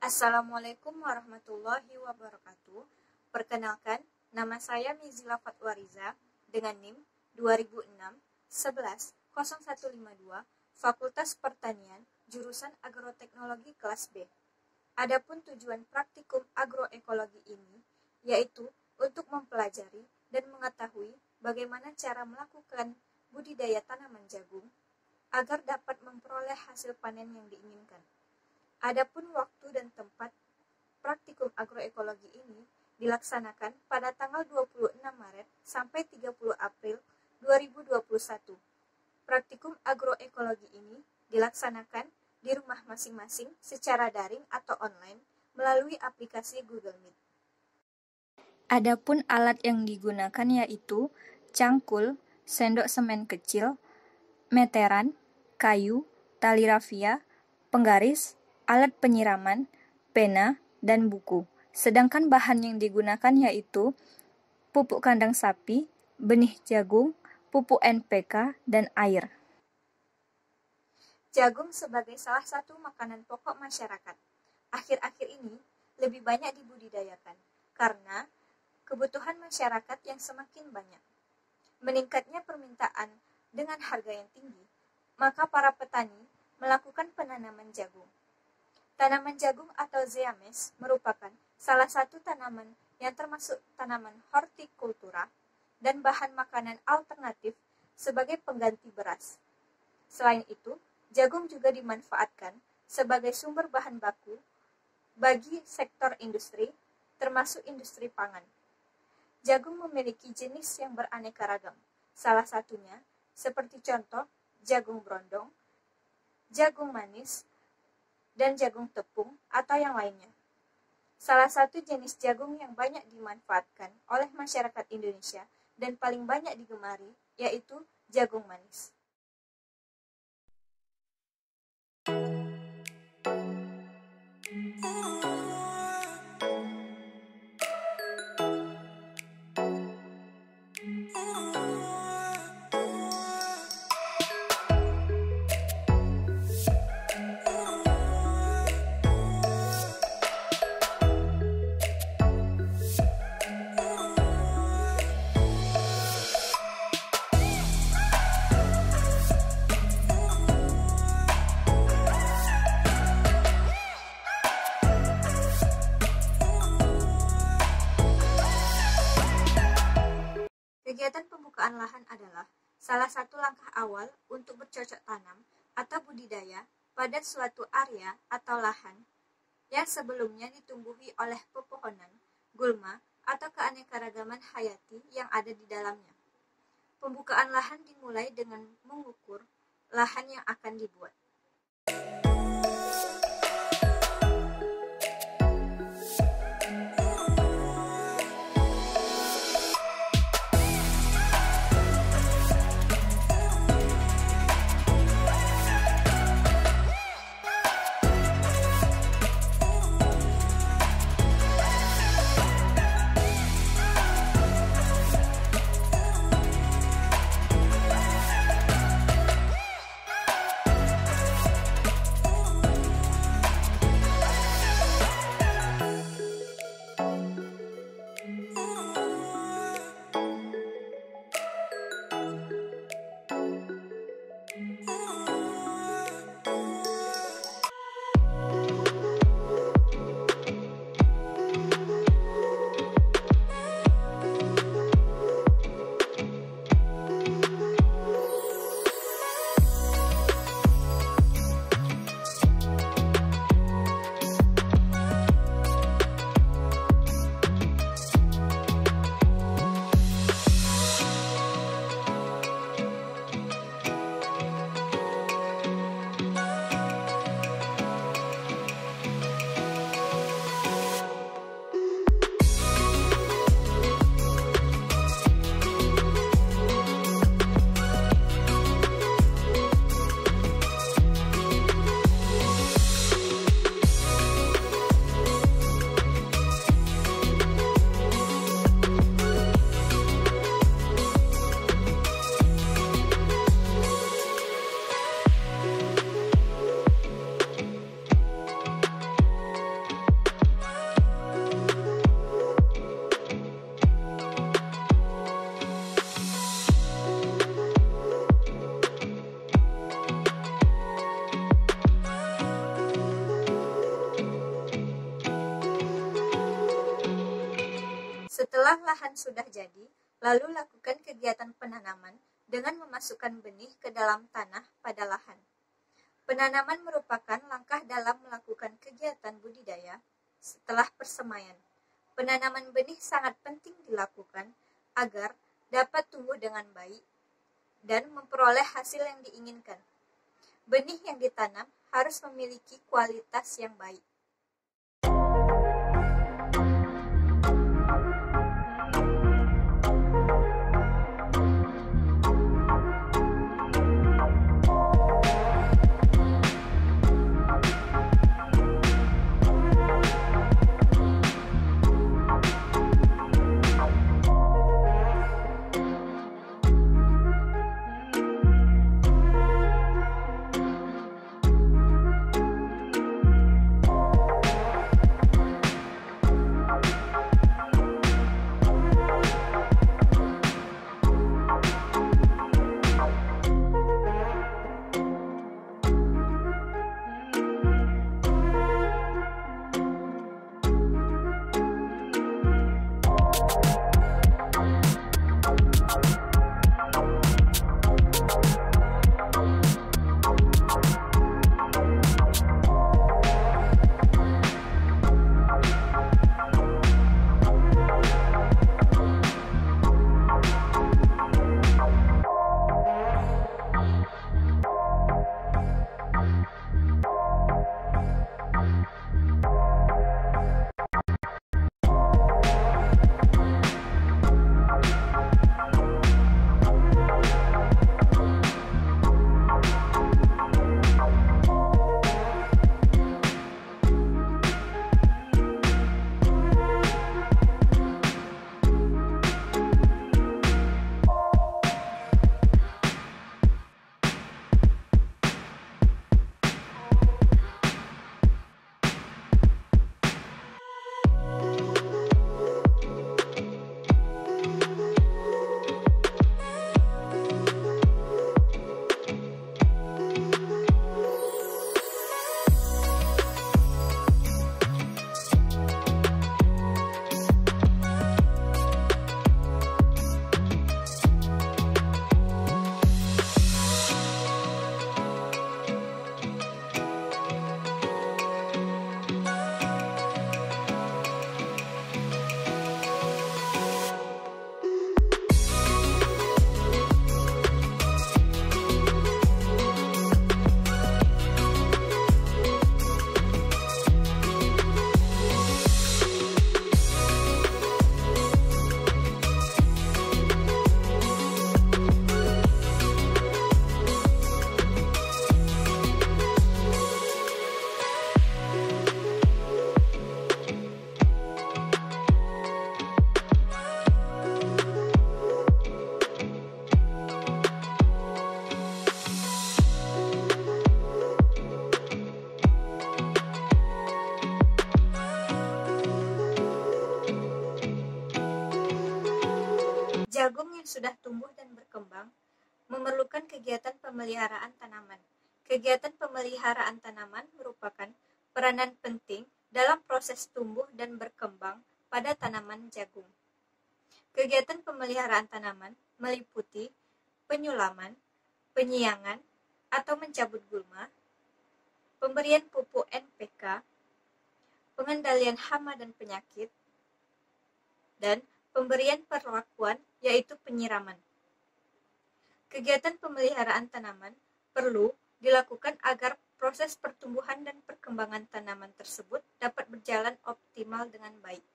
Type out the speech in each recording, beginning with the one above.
Assalamualaikum warahmatullahi wabarakatuh. Perkenalkan, nama saya Mizila Fatwariza dengan NIM 2006-11-0152, Fakultas Pertanian, Jurusan Agroteknologi kelas B. Adapun tujuan praktikum agroekologi ini yaitu untuk mempelajari dan mengetahui bagaimana cara melakukan budidaya tanaman jagung agar dapat memperoleh hasil panen yang diinginkan. Adapun waktu dan tempat praktikum agroekologi ini dilaksanakan pada tanggal 26 Maret sampai 30 April 2021. Praktikum agroekologi ini dilaksanakan di rumah masing-masing secara daring atau online melalui aplikasi Google Meet. Adapun alat yang digunakan yaitu cangkul, sendok semen kecil, meteran, kayu, tali rafia, penggaris, alat penyiraman, pena, dan buku. Sedangkan bahan yang digunakan yaitu pupuk kandang sapi, benih jagung, pupuk NPK, dan air. Jagung sebagai salah satu makanan pokok masyarakat. Akhir-akhir ini lebih banyak dibudidayakan karena kebutuhan masyarakat yang semakin banyak. Meningkatnya permintaan dengan harga yang tinggi, maka para petani melakukan penanaman jagung. Tanaman jagung atau zeames merupakan salah satu tanaman yang termasuk tanaman hortikultura dan bahan makanan alternatif sebagai pengganti beras. Selain itu, jagung juga dimanfaatkan sebagai sumber bahan baku bagi sektor industri, termasuk industri pangan. Jagung memiliki jenis yang beraneka ragam, salah satunya seperti contoh jagung brondong, jagung manis, dan jagung tepung atau yang lainnya. Salah satu jenis jagung yang banyak dimanfaatkan oleh masyarakat Indonesia dan paling banyak digemari yaitu jagung manis. Kegiatan pembukaan lahan adalah salah satu langkah awal untuk bercocok tanam atau budidaya pada suatu area atau lahan yang sebelumnya ditumbuhi oleh pepohonan, gulma, atau keanekaragaman hayati yang ada di dalamnya. Pembukaan lahan dimulai dengan mengukur lahan yang akan dibuat. Setelah lahan sudah jadi, lalu lakukan kegiatan penanaman dengan memasukkan benih ke dalam tanah pada lahan. Penanaman merupakan langkah dalam melakukan kegiatan budidaya setelah persemaian. Penanaman benih sangat penting dilakukan agar dapat tumbuh dengan baik dan memperoleh hasil yang diinginkan. Benih yang ditanam harus memiliki kualitas yang baik. Jagung yang sudah tumbuh dan berkembang memerlukan kegiatan pemeliharaan tanaman. Kegiatan pemeliharaan tanaman merupakan peranan penting dalam proses tumbuh dan berkembang pada tanaman jagung. Kegiatan pemeliharaan tanaman meliputi penyulaman, penyiangan atau mencabut gulma, pemberian pupuk NPK, pengendalian hama dan penyakit, dan pemberian perlakuan yaitu penyiraman. Kegiatan pemeliharaan tanaman perlu dilakukan agar proses pertumbuhan dan perkembangan tanaman tersebut dapat berjalan optimal dengan baik.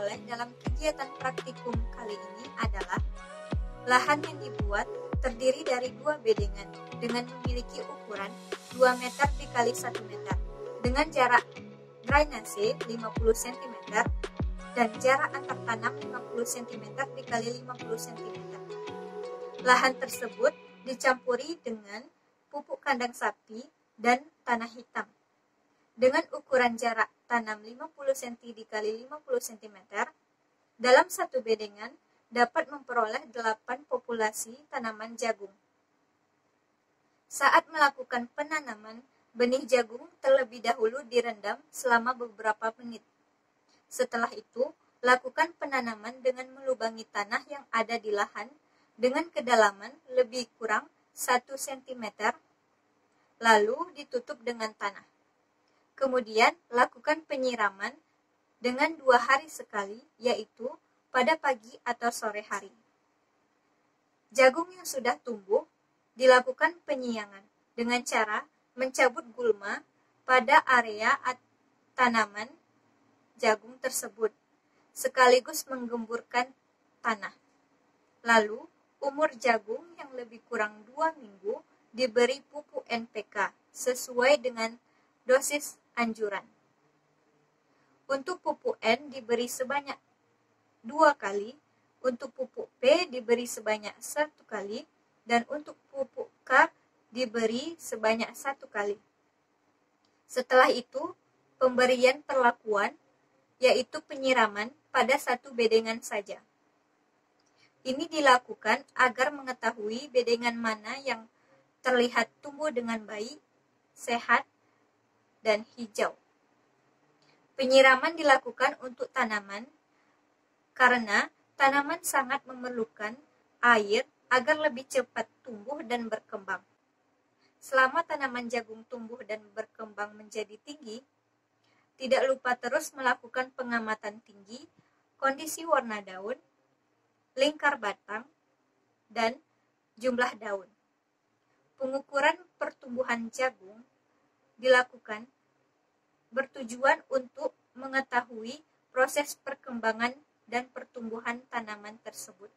peroleh dalam kegiatan praktikum kali ini adalah lahan yang dibuat terdiri dari 2 bedengan dengan memiliki ukuran 2 meter dikali 1 meter dengan jarak drainase 50 cm dan jarak antar tanam 50 cm dikali 50 cm. Lahan tersebut dicampuri dengan pupuk kandang sapi dan tanah hitam. Dengan ukuran jarak tanam 50 cm dikali 50 cm, dalam satu bedengan dapat memperoleh 8 populasi tanaman jagung. Saat melakukan penanaman, benih jagung terlebih dahulu direndam selama beberapa menit. Setelah itu, lakukan penanaman dengan melubangi tanah yang ada di lahan dengan kedalaman lebih kurang 1 cm, lalu ditutup dengan tanah. Kemudian, lakukan penyiraman dengan 2 hari sekali, yaitu pada pagi atau sore hari. Jagung yang sudah tumbuh dilakukan penyiangan dengan cara mencabut gulma pada area tanaman jagung tersebut, sekaligus menggemburkan tanah. Lalu, umur jagung yang lebih kurang 2 minggu diberi pupuk NPK sesuai dengan dosis anjuran. Untuk pupuk N diberi sebanyak 2 kali, untuk pupuk P diberi sebanyak 1 kali, dan untuk pupuk K diberi sebanyak 1 kali. Setelah itu, pemberian perlakuan, yaitu penyiraman pada 1 bedengan saja. Ini dilakukan agar mengetahui bedengan mana yang terlihat tumbuh dengan baik, sehat, dan hijau. Penyiraman dilakukan untuk tanaman karena tanaman sangat memerlukan air agar lebih cepat tumbuh dan berkembang. Selama tanaman jagung tumbuh dan berkembang menjadi tinggi, tidak lupa terus melakukan pengamatan tinggi, kondisi warna daun, lingkar batang, dan jumlah daun. Pengukuran pertumbuhan jagung dilakukan bertujuan untuk mengetahui proses perkembangan dan pertumbuhan tanaman tersebut.